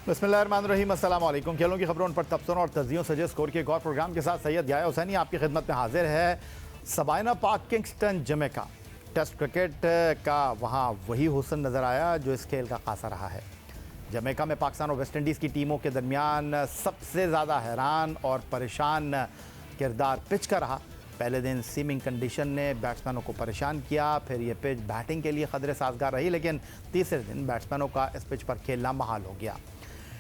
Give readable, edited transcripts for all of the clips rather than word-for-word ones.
बिस्मिल्लाहिर्रहमानिर्रहीम, अस्सलाम वालेकुम। खेलों की खबरों पर तबसरों और तजियों सजे स्कोर के एक और प्रोग्राम के साथ सैयद याया हुसैनी आपकी खिदमत में हाजिर है। Sabina Park, Kingston, Jamaica. Test cricket का वहाँ वही हुस्न नज़र आया जो इस खेल का खासा रहा है। जमैका में पाकिस्तान और वेस्ट इंडीज़ की टीमों के दरमियान सबसे ज़्यादा हैरान और परेशान किरदार पिच का रहा। पहले दिन सीमिंग कंडीशन ने बैट्समैनों को परेशान किया, फिर ये पिच बैटिंग के लिए खतरे साजगार रही, लेकिन तीसरे दिन बैट्समैनों का इस पिच पर खेलना महाल हो गया।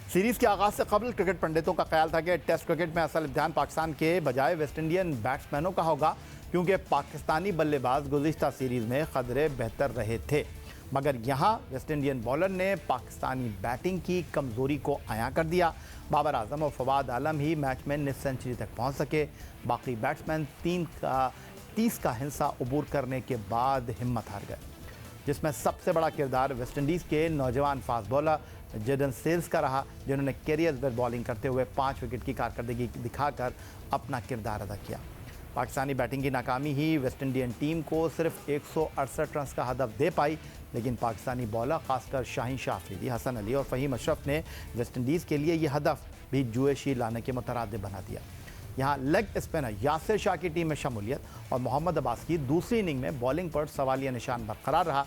सीरीज़ के आगाज़ से कबल क्रिकेट पंडितों का ख्याल था कि टेस्ट क्रिकेट में असल इम्तिहान पाकिस्तान के बजाय वेस्ट इंडियन बैट्समैनों का होगा, क्योंकि पाकिस्तानी बल्लेबाज गुज़िश्ता सीरीज़ में खतरे बेहतर रहे थे। मगर यहाँ वेस्ट इंडियन बॉलर ने पाकिस्तानी बैटिंग की कमज़ोरी को आया कर दिया। बाबर आजम और फवाद आलम ही मैच में निस सेंचुरी तक पहुँच सके। बाकी बैट्समैन 30 का हिस्सा अबूर करने के बाद हिम्मत हार गए, जिसमें सबसे बड़ा किरदार वेस्ट इंडीज़ के नौजवान फास्ट बॉलर जेडन सेल्स का रहा, जिन्होंने कैरियर पर बॉलिंग करते हुए 5 विकेट की कारकर्दगी दिखाकर अपना किरदार अदा किया। पाकिस्तानी बैटिंग की नाकामी ही वेस्ट इंडियन टीम को सिर्फ 168 रन का हदफ दे पाई, लेकिन पाकिस्तानी बॉलर खासकर शाहीन शाह अफरीदी, हसन अली और फ़हीम अशरफ ने वेस्ट इंडीज़ के लिए यह हदफ भी जुएशी लाने के मुतरादिफ बना दिया। यहाँ लेग स्पिनर यासिर शाह की टीम में शमूलियत और मोहम्मद अब्बास की दूसरी इनिंग में बॉलिंग पर सवालिया निशान बरकरार रहा।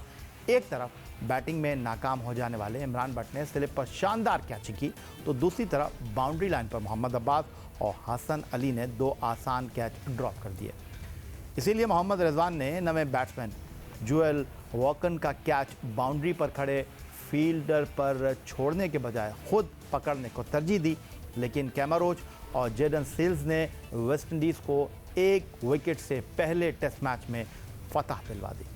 एक तरफ बैटिंग में नाकाम हो जाने वाले इमरान भट्ट ने स्लिप पर शानदार कैचिंग की, तो दूसरी तरफ बाउंड्री लाइन पर मोहम्मद अब्बास और हसन अली ने 2 आसान कैच ड्रॉप कर दिए। इसीलिए मोहम्मद रिजवान ने नवे बैट्समैन जोएल वॉकन का कैच बाउंड्री पर खड़े फील्डर पर छोड़ने के बजाय खुद पकड़ने को तरजीह दी, लेकिन कैमरोच और जेडन सेल्स ने वेस्ट इंडीज़ को 1 विकेट से पहले टेस्ट मैच में फतह दिलवा दी।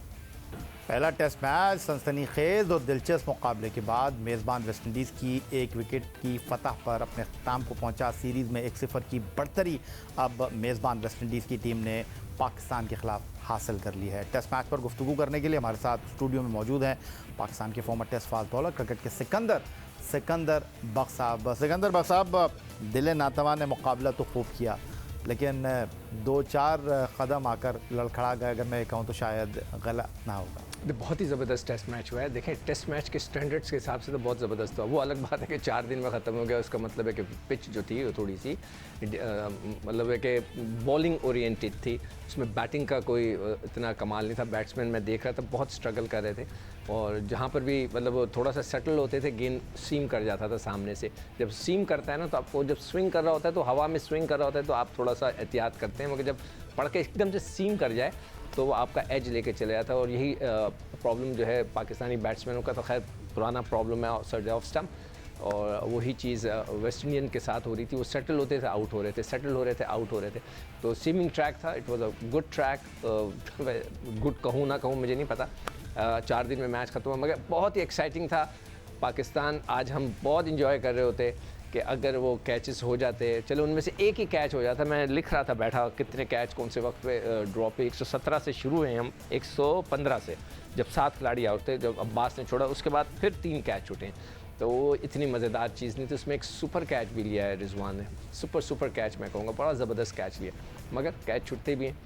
पहला टेस्ट मैच सनसनीखेज और दिलचस्प मुकाबले के बाद मेज़बान वेस्ट इंडीज़ की 1 विकेट की फतह पर अपने अख्ताम को पहुंचा। सीरीज़ में 1-0 की बढ़तरी अब मेज़बान वेस्ट इंडीज़ की टीम ने पाकिस्तान के खिलाफ हासिल कर ली है। टेस्ट मैच पर गुफ्तगू करने के लिए हमारे साथ स्टूडियो में मौजूद हैं पाकिस्तान के former test fast bowler cricket के सिकंदर बख्श साहब। सिकंदर बख्श साहब, दिल नातवा ने मुकाबला तो खूब किया, लेकिन 2-4 कदम आकर लड़खड़ा गए, अगर मैं कहूँ तो शायद गलत ना होगा। बहुत ही ज़बरदस्त टेस्ट मैच हुआ है। देखें, टेस्ट मैच के स्टैंडर्ड्स के हिसाब से तो बहुत ज़बरदस्त हुआ। वो अलग बात है कि 4 दिन में ख़त्म हो गया, उसका मतलब है कि पिच जो थी वो थोड़ी सी मतलब है कि बॉलिंग ओरिएंटेड थी, उसमें बैटिंग का कोई इतना कमाल नहीं था। बैट्समैन मैं देख रहा था बहुत स्ट्रगल कर रहे थे, और जहाँ पर भी मतलब वो थोड़ा सा सेटल होते थे, गेंद सीम कर जाता था सामने से। जब सीम करता है ना, तो आपको जब स्विंग कर रहा होता है तो हवा में स्विंग कर रहा होता है तो आप थोड़ा सा एहतियात करते हैं, मगर जब पड़ के एकदम से सीम कर जाए तो वो आपका एज लेके चले जाता है। और यही प्रॉब्लम जो है पाकिस्तानी बैट्समैनों का, तो खैर पुराना प्रॉब्लम है सर्ज ऑफ स्टम्प, और वही चीज़ वेस्ट इंडियन के साथ हो रही थी। वो सेटल होते थे, आउट हो रहे थे, सेटल हो रहे थे, आउट हो रहे थे। तो सीमिंग ट्रैक था, it was a good track. Good कहूँ ना कहूँ मुझे नहीं पता। 4 दिन में मैच ख़त्म हुआ, मगर बहुत ही एक्साइटिंग था। पाकिस्तान आज हम बहुत इंजॉय कर रहे होते कि अगर वो कैचेस हो जाते, चलो उनमें से एक ही कैच हो जाता। मैं लिख रहा था बैठा कितने कैच कौन से वक्त पे ड्रॉप पे 117 से शुरू हैं हम, 115 से, जब 7 खिलाड़ी आउट थे, जब अब्बास ने छोड़ा उसके बाद फिर 3 कैच छूटे। तो वो इतनी मज़ेदार चीज़ नहीं थी। उसमें एक सुपर कैच भी लिया है रिजवान ने, सुपर कैच मैं कहूँगा, बड़ा ज़बरदस्त कैच लिया, मगर कैच छूटते भी हैं।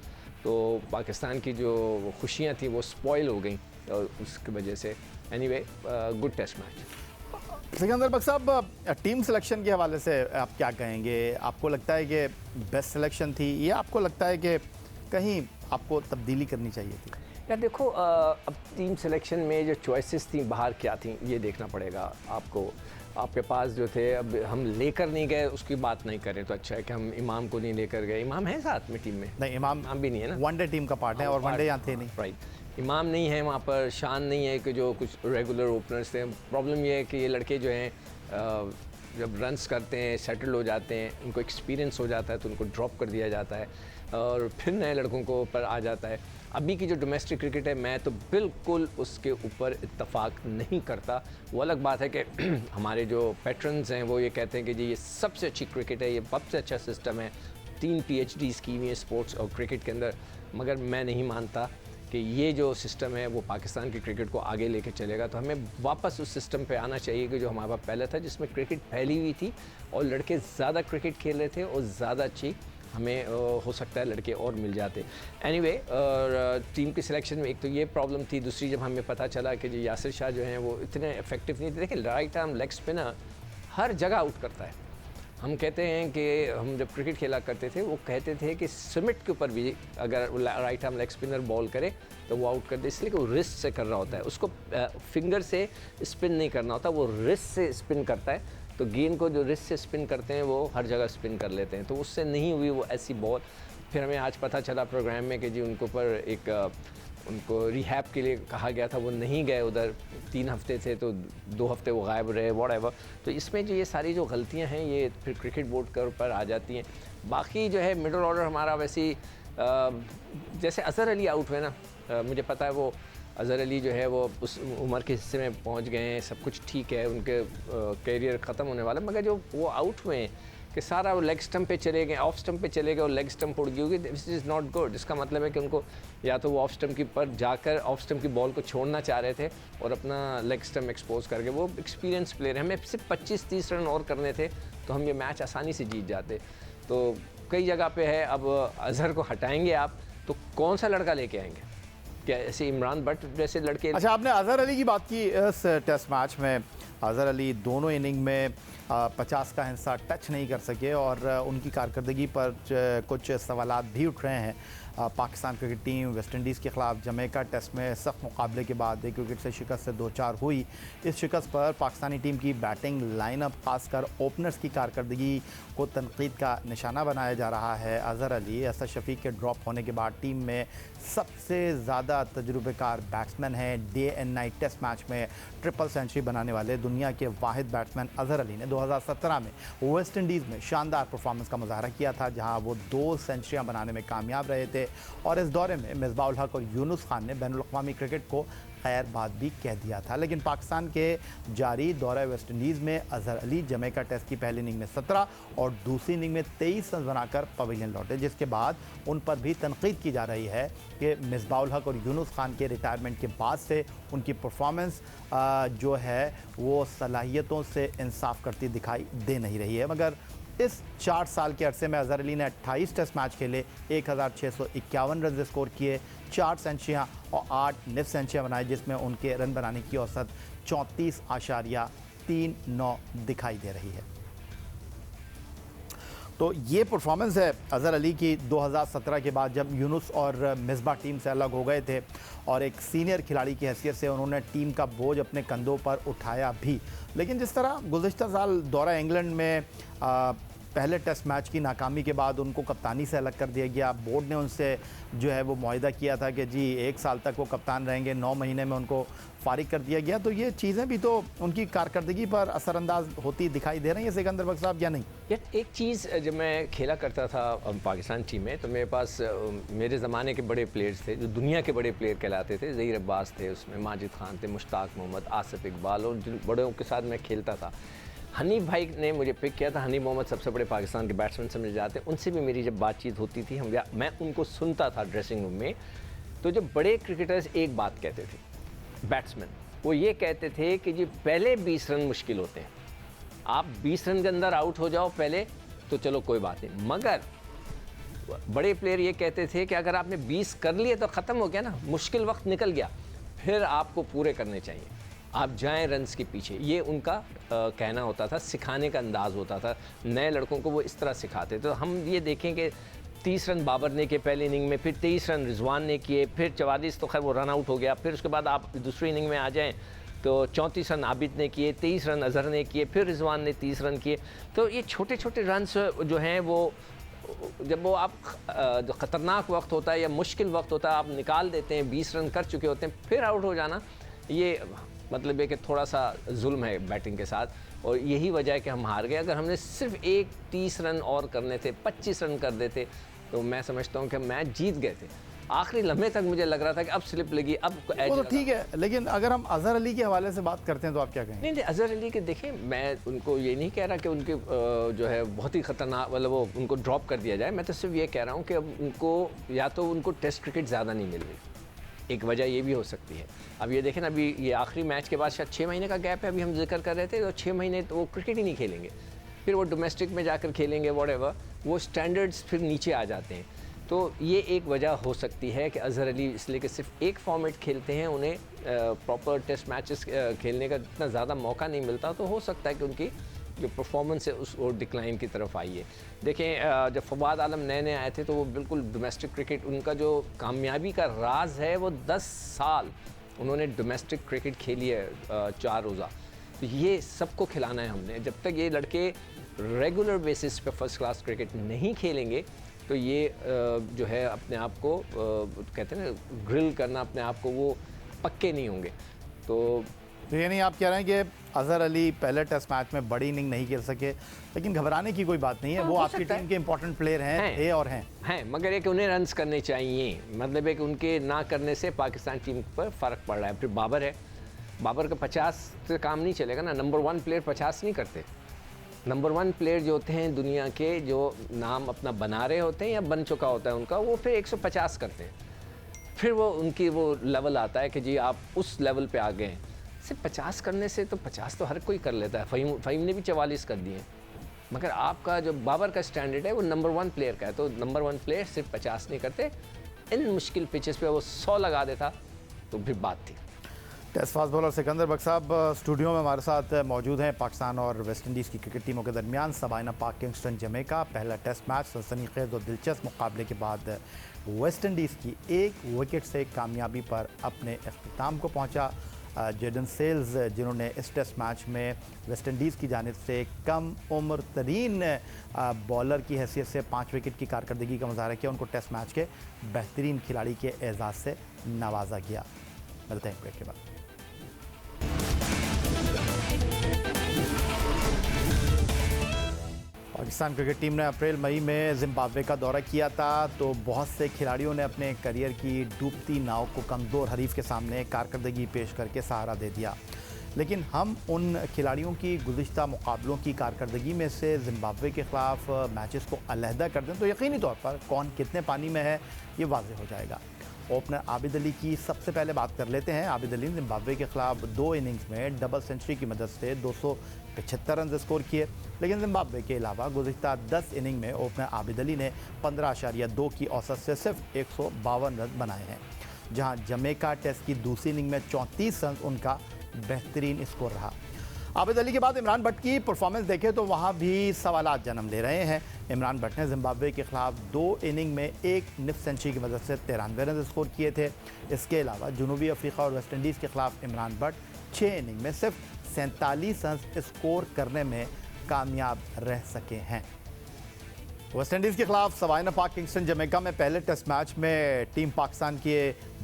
तो पाकिस्तान की जो खुशियाँ थी वो स्पॉइल हो गई और उसकी वजह से। Anyway, good test match. Sikandar Bakhsh साहब, टीम सिलेक्शन के हवाले से आप क्या कहेंगे? आपको लगता है कि बेस्ट सिलेक्शन थी, या आपको लगता है कि कहीं आपको तब्दीली करनी चाहिए थी? यार देखो, अब टीम सिलेक्शन में जो चॉइसेस थी बाहर क्या थी ये देखना पड़ेगा आपको। आपके पास जो थे, अब हम लेकर नहीं गए उसकी बात नहीं करें तो अच्छा है कि हम इमाम को नहीं लेकर गए। इमाम है साथ में टीम में? नहीं, इमाम भी नहीं है ना, वनडे टीम का पार्ट है और वनडे यहाँ थे नहीं। राइट, इमाम नहीं है वहाँ पर, शान नहीं है कि जो कुछ रेगुलर ओपनर्स थे। प्रॉब्लम ये है कि ये लड़के जो हैं जब रन्स करते हैं, सेटल हो जाते हैं, उनको एक्सपीरियंस हो जाता है तो उनको ड्रॉप कर दिया जाता है और फिर नए लड़कों को ऊपर आ जाता है। अभी की जो डोमेस्टिक क्रिकेट है, मैं तो बिल्कुल उसके ऊपर इत्तफाक नहीं करता। वो अलग बात है कि हमारे जो पैट्रन्स हैं वो ये कहते हैं कि जी ये सबसे अच्छी क्रिकेट है, ये सबसे अच्छा सिस्टम है, 3 PhDs की हुई है स्पोर्ट्स और क्रिकेट के अंदर। मगर मैं नहीं मानता कि ये जो सिस्टम है वो पाकिस्तान की क्रिकेट को आगे लेके चलेगा। तो हमें वापस उस सिस्टम पे आना चाहिए कि जो हमारे पास पहले था, जिसमें क्रिकेट फैली हुई थी और लड़के ज़्यादा क्रिकेट खेल रहे थे और ज़्यादा अच्छी हमें हो सकता है लड़के और मिल जाते। एनीवे, टीम की सिलेक्शन में एक तो ये प्रॉब्लम थी। दूसरी, जब हमें पता चला कि जो यासिर शाह जो हैं वो इतने इफेक्टिव नहीं थे। देखिए, राइट आर्म लेग स्पिनर हर जगह आउट करता है। हम कहते हैं कि हम जब क्रिकेट खेला करते थे वो कहते थे कि स्मिथ के ऊपर भी अगर right arm leg spinner ball करे तो वो आउट कर दे, इसलिए कि वो रिस्ट से कर रहा होता है, उसको फिंगर से स्पिन नहीं करना होता, वो रिस्ट से स्पिन करता है। तो गेंद को जो रिस्ट से स्पिन करते हैं वो हर जगह स्पिन कर लेते हैं, तो उससे नहीं हुई वो ऐसी बॉल। फिर हमें आज पता चला प्रोग्राम में कि जी उनको पर एक उनको रिहैब के लिए कहा गया था, वो नहीं गए उधर, 3 हफ्ते थे तो 2 हफ्ते वो गायब रहे, व्हाटएवर। तो इसमें जो ये सारी जो गलतियां हैं ये फिर क्रिकेट बोर्ड के ऊपर आ जाती हैं। बाकी जो है मिडिल ऑर्डर हमारा वैसे ही जैसे अज़हर अली आउट हुए ना, मुझे पता है वो अज़हर अली जो है वो उस उम्र के हिस्से में पहुंच गए हैं, सब कुछ ठीक है, उनके करियर ख़त्म होने वाला, मगर जो वो आउट हुए हैं कि सारा वो लेग स्टंप पे चले गए, ऑफ स्टंप पे चले गए और लेग स्टंप उड़ गई होगी, दिस इज़ नॉट गुड। इसका मतलब है कि उनको या तो वो ऑफ स्टंप की पर जाकर ऑफ स्टंप की बॉल को छोड़ना चाह रहे थे और अपना लेग स्टंप एक्सपोज करके, वो एक्सपीरियंस प्लेयर है, हमें सिर्फ 25-30 रन और करने थे तो हम ये मैच आसानी से जीत जाते। तो कई जगह पे है, अब अज़हर को हटाएंगे आप तो कौन सा लड़का लेके आएंगे? क्या ऐसे इमरान भट्ट जैसे लड़के? अच्छा, आपने अज़हर अली की बात की। इस टेस्ट मैच में अज़हर अली दोनों इनिंग में 50 का हिस्सा टच नहीं कर सके और उनकी कारकर्दगी पर कुछ सवालात भी उठ रहे हैं। Pakistan cricket team West Indies के ख़िलाफ़ जमैका टेस्ट में सख्त मुकाबले के बाद 1 विकेट से शिकस्त से 2-4 हुई। इस शिकस्त पर पाकिस्तानी टीम की बैटिंग लाइनअप खासकर ओपनर्स की कारकर्दगी को तनकीद का निशाना बनाया जा रहा है। अज़हर अली असद शफीक के ड्रॉप होने के बाद टीम में सबसे ज़्यादा तजुर्बेकार बैट्समैन हैं। Day and night test match में ट्रिपल सेंचुरी बनाने वाले दुनिया के वाहिद बैट्समैन अज़हर अली ने 2017 में वेस्ट इंडीज़ में शानदार परफॉर्मेंस का मुजाहरा किया था, जहां वो 2 सेंचुरियां बनाने में कामयाब रहे थे। और इस दौरे में मिसबाह उल हक और यूनुस खान ने बैनुल अक़वामी क्रिकेट को खैर बात भी कह दिया था। लेकिन पाकिस्तान के जारी दौरे वेस्ट इंडीज़ में अज़हर अली जमैका टेस्ट की पहली इनिंग में 17 और दूसरी इनिंग में 23 रन बनाकर पवेलियन लौटे, जिसके बाद उन पर भी तनकीद की जा रही है कि मिसबाह उल हक और यूनुस खान के रिटायरमेंट के बाद से उनकी परफॉर्मेंस जो है वो सलाहियतों से इंसाफ करती दिखाई दे नहीं रही है। मगर इस 4 साल के अरसे में अज़हर अली ने 28 टेस्ट मैच खेले, 1651 रन स्कोर किए, 4 सेंचुरियाँ और 8 निफ सेंचुरियाँ बनाई, जिसमें उनके रन बनाने की औसत 34.39 दिखाई दे रही है। तो ये परफॉर्मेंस है अज़हर अली की 2017 के बाद, जब यूनुस और मिसबाह टीम से अलग हो गए थे और एक सीनियर खिलाड़ी की हैसियत से उन्होंने टीम का बोझ अपने कंधों पर उठाया भी। लेकिन जिस तरह गुज़िश्ता साल दौरा इंग्लैंड में पहले टेस्ट मैच की नाकामी के बाद उनको कप्तानी से अलग कर दिया गया, बोर्ड ने उनसे जो है वो मुआहिदा किया था कि जी 1 साल तक वो कप्तान रहेंगे, 9 महीने में उनको फारिग कर दिया गया। तो ये चीज़ें भी तो उनकी कारकर्दगी पर असरअंदाज होती दिखाई दे रही हैं सिकंदर बख्श साहब, या नहीं? यार एक चीज़, जब मैं खेला करता था पाकिस्तान टीम में तो मेरे पास मेरे ज़माने के बड़े प्लेयर्स थे जो दुनिया के बड़े प्लेयर कहलाते थे। ज़हीर अब्बास थे, उसमें माजिद खान थे, मुश्ताक मोहम्मद, आसिफ इकबाल, और जिन बड़ों के साथ मैं खेलता था। हनीफ भाई ने मुझे पिक किया था। हनीफ मोहम्मद सबसे बड़े पाकिस्तान के बैट्समैन समझे जाते हैं, उनसे भी मेरी जब बातचीत होती थी मैं उनको सुनता था ड्रेसिंग रूम में। तो जब बड़े क्रिकेटर्स एक बात कहते थे बैट्समैन, वो ये कहते थे कि जी पहले 20 रन मुश्किल होते हैं, आप 20 रन के अंदर आउट हो जाओ पहले तो चलो कोई बात नहीं, मगर बड़े प्लेयर ये कहते थे कि अगर आपने 20 कर लिए तो ख़त्म हो गया ना, मुश्किल वक्त निकल गया, फिर आपको पूरे करने चाहिए, आप जाएं रन्स के पीछे। ये उनका कहना होता था, सिखाने का अंदाज़ होता था, नए लड़कों को वो इस तरह सिखाते। तो हम ये देखें कि 30 रन बाबर ने किए पहली इनिंग में, फिर 23 रन रिजवान ने किए, फिर 44 तो खैर वो रन आउट हो गया, फिर उसके बाद आप दूसरी इनिंग में आ जाएं तो 34 रन आबिद ने किए, 23 रन अज़हर ने किए, फिर रिजवान ने 30 रन किए। तो ये छोटे छोटे रन्स जो हैं वो जब वो आप जो ख़तरनाक वक्त होता है या मुश्किल वक्त होता है आप निकाल देते हैं, 20 रन कर चुके होते हैं, फिर आउट हो जाना, ये मतलब है कि थोड़ा सा जुल्म है बैटिंग के साथ, और यही वजह है कि हम हार गए। अगर हमने सिर्फ 30 रन और करने थे, 25 रन कर देते तो मैं समझता हूँ कि मैच जीत गए थे। आखिरी लम्हे तक मुझे लग रहा था कि अब स्लिप लगी, अब वो तो ठीक है, लेकिन अगर हम अज़हर अली के हवाले से बात करते हैं तो आप क्या कहेंगे? नहीं, अज़हर अली के देखें, मैं उनको ये नहीं कह रहा कि उनके जो है बहुत ही ख़तरनाक, मतलब वो उनको ड्रॉप कर दिया जाए। मैं तो सिर्फ ये कह रहा हूँ कि अब उनको या तो उनको टेस्ट क्रिकेट ज़्यादा नहीं मिल रही, एक वजह ये भी हो सकती है। अब ये देखें ना, अभी ये आखिरी मैच के बाद शायद 6 महीने का गैप है, अभी हम जिक्र कर रहे थे, तो 6 महीने तो वो क्रिकेट ही नहीं खेलेंगे, फिर वो डोमेस्टिक में जाकर खेलेंगे, व्हाटएवर, वो स्टैंडर्ड्स फिर नीचे आ जाते हैं। तो ये एक वजह हो सकती है कि अज़हर अली इसलिए कि सिर्फ एक फॉर्मेट खेलते हैं, उन्हें प्रॉपर टेस्ट मैचेस खेलने का इतना ज़्यादा मौका नहीं मिलता, तो हो सकता है कि उनकी जो परफॉर्मेंस है उस और डिक्लाइन की तरफ आई है। देखें जब फवाद आलम नए नए आए थे तो वो बिल्कुल डोमेस्टिक क्रिकेट, उनका जो कामयाबी का राज है वो 10 साल उन्होंने डोमेस्टिक क्रिकेट खेली है 4 रोज़ा। तो ये सबको खिलाना है हमने। जब तक ये लड़के रेगुलर बेसिस पे फर्स्ट क्लास क्रिकेट नहीं खेलेंगे तो ये जो है अपने आप को कहते हैं ना ग्रिल करना अपने आप को, वो पक्के नहीं होंगे। तो ये नहीं आप कह रहे हैं कि अजहर अली पहले टेस्ट मैच में बड़ी इनिंग नहीं खेल सके, लेकिन घबराने की कोई बात नहीं है। वो आपकी टीम के इंपॉर्टेंट प्लेयर हैं, थे और हैं मगर एक उन्हें रन्स करने चाहिए, मतलब है कि उनके ना करने से पाकिस्तान टीम पर फ़र्क पड़ रहा है। फिर बाबर है, बाबर का 50 से काम नहीं चलेगा ना। नंबर 1 प्लेयर 50 नहीं करते। नंबर 1 प्लेयर जो होते हैं दुनिया के, जो नाम अपना बना रहे होते हैं या बन चुका होता है उनका, वो फिर 150 करते हैं। फिर वो उनकी वो लेवल आता है कि जी आप उस लेवल पे आ गए हैं। सिर्फ 50 करने से तो 50 तो हर कोई कर लेता है। फ़हीम ने भी 44 कर दिए, मगर आपका जो बाबर का स्टैंडर्ड है वो नंबर 1 प्लेयर का है। तो नंबर 1 प्लेयर सिर्फ 50 नहीं करते। इन मुश्किल पिचेस पे वो 100 लगा देता तो फिर बात थी। Test fast bowler Sikandar Bakhsh साहब स्टूडियो में हमारे साथ मौजूद हैं। पाकिस्तान और वेस्ट इंडीज़ की क्रिकेट टीमों के दरमियान सबाइना पार्क किंगस्टन जमैका पहला टेस्ट मैच सनसनीखेज और दिलचस्प मुकाबले के बाद वेस्ट इंडीज़ की 1 विकेट से कामयाबी पर अपने अख्ताम को पहुंचा। जेडन सेल्स जिन्होंने इस टेस्ट मैच में वेस्ट इंडीज़ की जानिब से कम उम्र तरीन बॉलर की हैसियत से 5 विकेट की कारकर्दगी का मुजाहरा किया, उनको टेस्ट मैच के बेहतरीन खिलाड़ी के एजाज़ से नवाजा गया। मिलते हैं ब्रेक के बाद। पाकिस्तान क्रिकेट टीम ने अप्रैल मई में जिम्बाब्वे का दौरा किया था, तो बहुत से खिलाड़ियों ने अपने करियर की डूबती नाव को कमज़ोर हरीफ के सामने कारकर्दगी पेश करके सहारा दे दिया। लेकिन हम उन खिलाड़ियों की गुज़िश्ता मुकाबलों की कारकर्दगी में से जिम्बाब्वे के ख़िलाफ़ मैचेस को अलहदा कर दें तो यकीनी तौर पर कौन कितने पानी में है ये वाज़ेह हो जाएगा। ओपनर आबिद अली की सबसे पहले बात कर लेते हैं। आबिद अली ने जिम्बाब्वे के ख़िलाफ़ 2 इनिंग्स में डबल सेंचुरी की मदद से 275 रन स्कोर किए, लेकिन जिम्बाब्वे के अलावा गुज़िश्ता 10 इनिंग में ओपनर आबिद अली ने 15.2 की औसत से सिर्फ 152 रन बनाए हैं, जहां जमैका टेस्ट की दूसरी इनिंग में 34 रन उनका बेहतरीन स्कोर रहा। आबिद अली के बाद इमरान भट्ट की परफॉर्मेंस देखें तो वहाँ भी सवालात जन्म ले रहे हैं। इमरान भट्ट ने जिम्बाब्वे के ख़िलाफ़ 2 इनिंग में 1 निफ सेंचुरी की मदद से 93 रन स्कोर किए थे। इसके अलावा जनूबी अफ्रीका और वेस्ट इंडीज़ के ख़िलाफ़ इमरान भट्ट 6 इनिंग में सिर्फ 47 रन स्कोर करने में कामयाब रह सके हैं। वेस्ट इंडीज़ के खिलाफ सबाइना पार्क किंगस्टन जमैका में पहले टेस्ट मैच में टीम पाकिस्तान के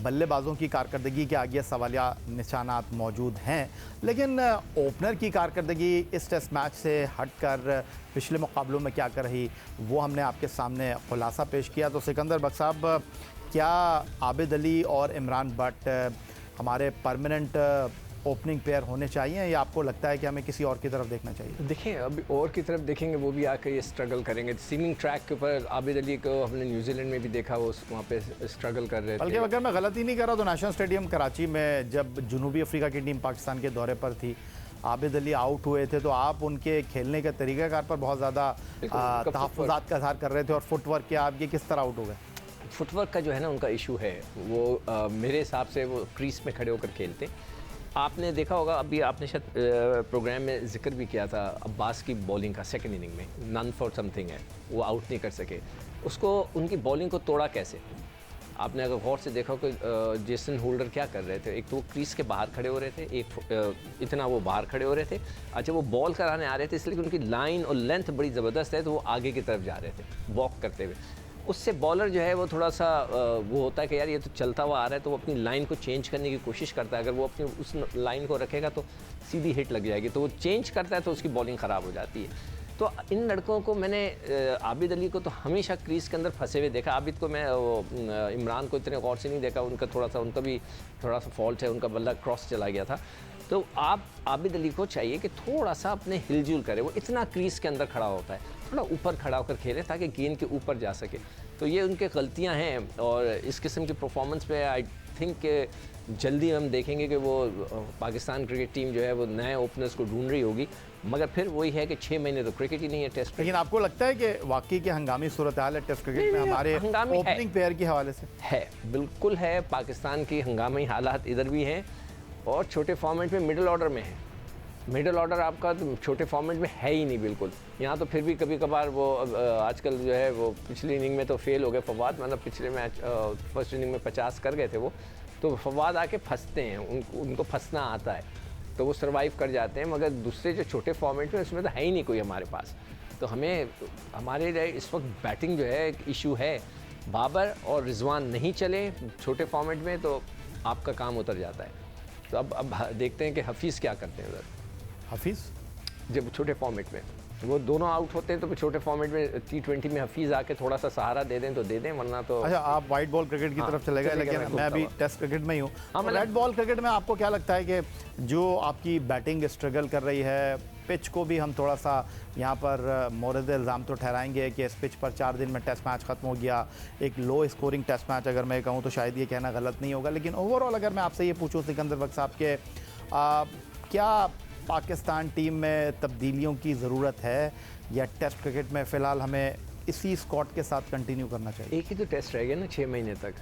बल्लेबाजों की कारकर्दगी के आगे सवालिया निशानात मौजूद हैं, लेकिन ओपनर की कारकर्दगी इस टेस्ट मैच से हटकर पिछले मुकाबलों में क्या कर रही वो हमने आपके सामने खुलासा पेश किया। तो सिकंदर बख्श साहब, क्या आबिद अली और इमरान भट्ट हमारे परमानेंट ओपनिंग पेयर होने चाहिए या आपको लगता है कि हमें किसी और की तरफ देखना चाहिए? देखें, अभी और की तरफ देखेंगे वो भी आकर ये स्ट्रगल करेंगे। सीमिंग ट्रैक के ऊपर आबिद अली को हमने न्यूजीलैंड में भी देखा, वो वहाँ पे स्ट्रगल कर रहे थे। बल्कि अगर मैं गलती नहीं कर रहा तो नेशनल स्टेडियम कराची में जब जनूबी अफ्रीका की टीम पाकिस्तान के दौरे पर थी, आबिद अली आउट हुए थे, तो आप उनके खेलने के तरीक़ाकार पर बहुत ज़्यादा तहफ़्फ़ुज़ात का इज़हार कर रहे थे और फुटवर्क के आप ये किस तरह आउट हो गए? फुटवर्क का जो है ना उनका इशू है, वो मेरे हिसाब से वो क्रीज में खड़े होकर खेलते। आपने देखा होगा, अभी आपने शायद प्रोग्राम में जिक्र भी किया था अब्बास की बॉलिंग का। सेकंड इनिंग में नन फॉर समथिंग है, वो आउट नहीं कर सके। उसको उनकी बॉलिंग को तोड़ा कैसे? आपने अगर गौर से देखा कि जेसन होल्डर क्या कर रहे थे, एक तो वो क्रीज के बाहर खड़े हो रहे थे, एक इतना वो बाहर खड़े हो रहे थे। अच्छा, वो बॉल कराने आ रहे थे इसलिए कि उनकी लाइन और लेंथ बड़ी ज़बरदस्त है, तो वो आगे की तरफ जा रहे थे वॉक करते हुए। उससे बॉलर जो है वो थोड़ा सा वो होता है कि यार ये तो चलता हुआ आ रहा है, तो वो अपनी लाइन को चेंज करने की कोशिश करता है। अगर वो अपनी उस लाइन को रखेगा तो सीधी हिट लग जाएगी, तो वो चेंज करता है तो उसकी बॉलिंग ख़राब हो जाती है। तो इन लड़कों को मैंने आबिद अली को तो हमेशा क्रीज के अंदर फंसे हुए देखा। आबिद को मैं इमरान को इतने गौर से नहीं देखा, उनका भी थोड़ा सा फॉल्ट है, उनका बल्ला क्रॉस चला गया था। तो आप आबिद अली को चाहिए कि थोड़ा सा अपने हिलजुल करे। वो इतना क्रीज के अंदर खड़ा होता है, थोड़ा ऊपर खड़ा होकर खेले ताकि गेंद के ऊपर जा सके। तो ये उनके गलतियां हैं और इस किस्म की परफॉर्मेंस पे आई थिंक जल्दी हम देखेंगे कि वो पाकिस्तान क्रिकेट टीम जो है वो नए ओपनर्स को ढूंढ रही होगी। मगर फिर वही है कि 6 महीने तो क्रिकेट ही नहीं है टेस्ट। लेकिन आपको लगता है कि वाकई के हंगामी सूरत हाल है टेस्ट क्रिकेट में हमारे ओपनिंग पेयर के हवाले से? है, बिल्कुल है। पाकिस्तान की हंगामी हालात इधर भी हैं और छोटे फॉर्मेट में मिडिल ऑर्डर में है। मिडल ऑर्डर आपका तो छोटे फॉर्मेट में है ही नहीं बिल्कुल। यहाँ तो फिर भी कभी कभार वो आजकल जो है वो पिछली इनिंग में तो फेल हो गए फवाद, मतलब पिछले मैच फर्स्ट इनिंग में 50 कर गए थे वो, तो फवाद आके फंसते हैं, उनको फंसना आता है तो वो सर्वाइव कर जाते हैं, मगर दूसरे जो छोटे फॉर्मेट में उसमें तो है ही नहीं कोई हमारे पास। तो हमारे लिए इस वक्त बैटिंग जो है एक इशू है। बाबर और रिजवान नहीं चले छोटे फॉर्मेट में तो आपका काम उतर जाता है। तो अब देखते हैं कि हफीज़ क्या करते हैं उधर। हफीज़ जब छोटे फॉर्मेट में वो दोनों आउट होते हैं तो फिर छोटे फॉर्मेट में T20 में हफीज़ आके थोड़ा सा सहारा दे दें तो दे दें, वरना तो अच्छा आप वाइट बॉल क्रिकेट की तरफ चले गए, लेकिन मैं अभी टेस्ट क्रिकेट में ही हूँ। रेड बॉल क्रिकेट में आपको क्या लगता है कि जो आपकी बैटिंग स्ट्रगल कर रही है, पिच को भी हम थोड़ा सा यहाँ पर मोरद इल्ज़ाम तो ठहराएंगे कि इस पिच पर 4 दिन में टेस्ट मैच ख़त्म हो गया, एक लो स्कोरिंग टेस्ट मैच अगर मैं कहूँ तो शायद ये कहना गलत नहीं होगा, लेकिन ओवरऑल अगर मैं आपसे ये पूछूँ सिकंदर बख्श साहब के क्या पाकिस्तान टीम में तब्दीलियों की ज़रूरत है या टेस्ट क्रिकेट में फ़िलहाल हमें इसी स्क्वाड के साथ कंटिन्यू करना चाहिए? एक ही तो टेस्ट रह गया ना 6 महीने तक।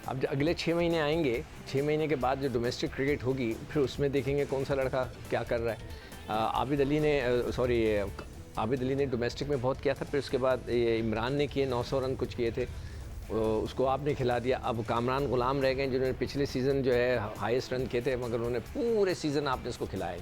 अब अगले 6 महीने आएंगे, 6 महीने के बाद जो डोमेस्टिक क्रिकेट होगी फिर उसमें देखेंगे कौन सा लड़का क्या कर रहा है। आबिद अली ने डोमेस्टिक में बहुत किया था, फिर उसके बाद ये इमरान ने किए 900 रन कुछ किए थे, उसको आपने खिला दिया। अब कामरान गुलाम रह गए जिन्होंने पिछले सीज़न जो है हाईएस्ट रन किए थे, मगर उन्होंने पूरे सीज़न आपने उसको खिलाए।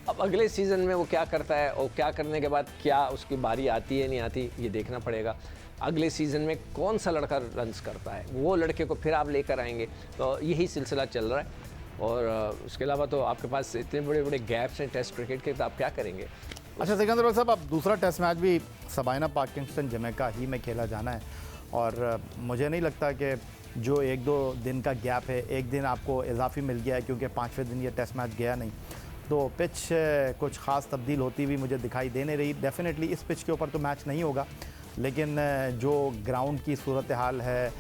अब अगले सीज़न में वो क्या करता है और क्या करने के बाद क्या उसकी बारी आती है नहीं आती, ये देखना पड़ेगा। अगले सीज़न में कौन सा लड़का रन्स करता है वो लड़के को फिर आप लेकर आएंगे, तो यही सिलसिला चल रहा है। और उसके अलावा तो आपके पास इतने बड़े बड़े गैप्स हैं टेस्ट क्रिकेट के, तो आप क्या करेंगे। अच्छा सिकंदर बख्श साहब, अब दूसरा टेस्ट मैच भी सबाइना पाक किंगस्टन जमैका ही में खेला जाना है, और मुझे नहीं लगता कि जो 1-2 दिन का गैप है, एक दिन आपको इजाफी मिल गया है क्योंकि 5वें दिन ये टेस्ट मैच गया नहीं, तो पिच कुछ ख़ास तब्दील होती हुई मुझे दिखाई दे नहीं रही। डेफिनेटली इस पिच के ऊपर तो मैच नहीं होगा, लेकिन जो ग्राउंड की सूरत हाल है,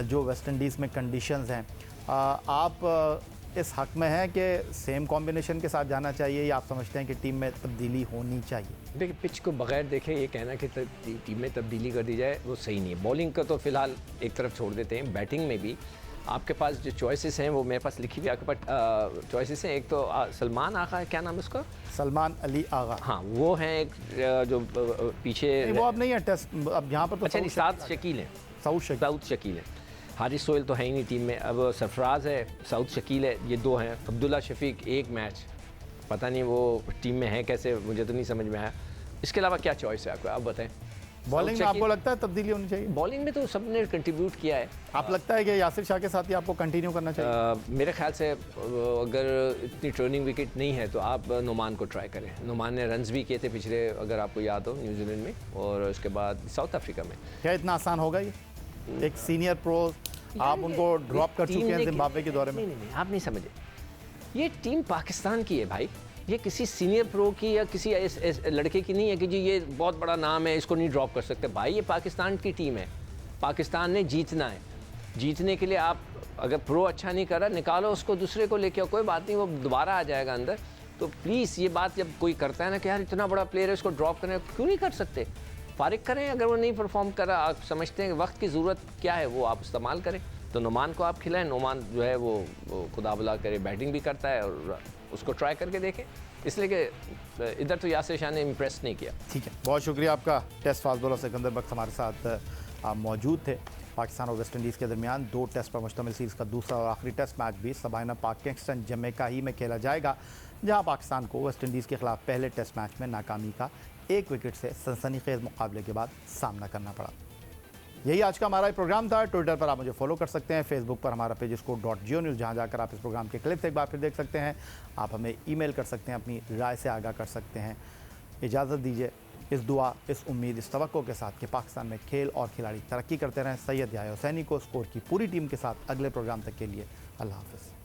जो वेस्ट इंडीज़ में कंडीशंस हैं, आप इस हक़ में है कि सेम कॉम्बिनेशन के साथ जाना चाहिए या आप समझते हैं कि टीम में तब्दीली होनी चाहिए? देखिए, पिच को बगैर देखे ये कहना कि टीम में तब्दीली कर दी जाए वो सही नहीं है। बॉलिंग का तो फ़िलहाल एक तरफ छोड़ देते हैं, बैटिंग में भी आपके पास जो चॉइसेस हैं वो मेरे पास लिखी हुई आपके पास चॉइसेस हैं। एक तो सलमान आगा है, क्या नाम है उसका? सलमान अली आगा। हाँ, वो हैं एक जो पीछे वो अब नहीं है टेस्ट, अब यहाँ पर तो अच्छा नहीं, साउथ शकील हैं, साउथ शकील हैं। हारिस सोहेल तो है ही नहीं टीम में, अब सरफराज है, साउथ शकील है, ये 2 हैं। अब्दुल्ला शफीक एक मैच, पता नहीं वो टीम में है कैसे, मुझे तो नहीं समझ में आया। इसके अलावा क्या चॉइस है आपको, आप बताएं। बॉलिंग में आपको लगता है तब्दीली होनी चाहिए? बॉलिंग में तो सबने कंट्रीब्यूट किया है। आप लगता है कि यासिर शाह के साथ ही आपको कंटिन्यू करना चाहिए? मेरे ख्याल से अगर इतनी टर्निंग विकेट नहीं है तो आप नुमान को ट्राई करें। नुमान ने रन्स भी किए थे पिछले, अगर आपको याद हो, न्यूजीलैंड में और उसके बाद साउथ अफ्रीका में। क्या इतना आसान होगा ये? एक सीनियर प्रो आप उनको ड्रॉप कर चुके हैं जिम्बाब्वे के दौरे में। नहीं, आप नहीं समझे। ये टीम पाकिस्तान की है भाई, ये किसी सीनियर प्रो की या किसी लड़के की नहीं है कि जी ये बहुत बड़ा नाम है इसको नहीं ड्रॉप कर सकते। भाई ये पाकिस्तान की टीम है, पाकिस्तान ने जीतना है। जीतने के लिए आप अगर प्रो अच्छा नहीं कर रहा, निकालो उसको, दूसरे को लेके आओ, कोई बात नहीं, वो दोबारा आ जाएगा अंदर। तो प्लीज़ ये बात जब कोई करता है ना कि यार इतना बड़ा प्लेयर है इसको ड्रॉप करें, क्यों नहीं कर सकते? फारिग करें, अगर वो नहीं परफॉर्म कर रहा, आप समझते हैं कि वक्त की ज़रूरत क्या है वो आप इस्तेमाल करें। तो नुमान को आप खिलाएं, नुमान जो है वो खुदा बुला करे बैटिंग भी करता है, और उसको ट्राई करके देखें, इसलिए कि इधर तो यासिर शाह ने इम्प्रेस नहीं किया। ठीक है, बहुत शुक्रिया आपका। टेस्ट फास्ट बॉलर सिकंदर बख्श हमारे साथ मौजूद थे। पाकिस्तान और वेस्ट इंडीज़ के दरमियान 2 टेस्ट पर मुश्तमिल सीरीज़ का दूसरा और आखिरी टेस्ट मैच भी सबाइना पाक किंगस्टन जमैका ही में खेला जाएगा, जहां पाकिस्तान को वेस्ट इंडीज़ के खिलाफ पहले टेस्ट मैच में नाकामी का 1 विकेट से सनसनीखेज मुकाबले के बाद सामना करना पड़ा। यही आज का हमारा प्रोग्राम था। ट्विटर पर आप मुझे फॉलो कर सकते हैं, फेसबुक पर हमारा पेज .geo न्यूज़, जहां जाकर आप इस प्रोग्राम के क्लिप्स एक बार फिर देख सकते हैं। आप हमें ईमेल कर सकते हैं, अपनी राय से आगाह कर सकते हैं। इजाज़त दीजिए इस दुआ, इस उम्मीद, इस तवक्को के साथ कि पाकिस्तान में खेल और खिलाड़ी तरक्की करते रहें। सैयद याह्या हुसैनी को स्कोर की पूरी टीम के साथ अगले प्रोग्राम तक के लिए अल्लाह हाफ़िज़।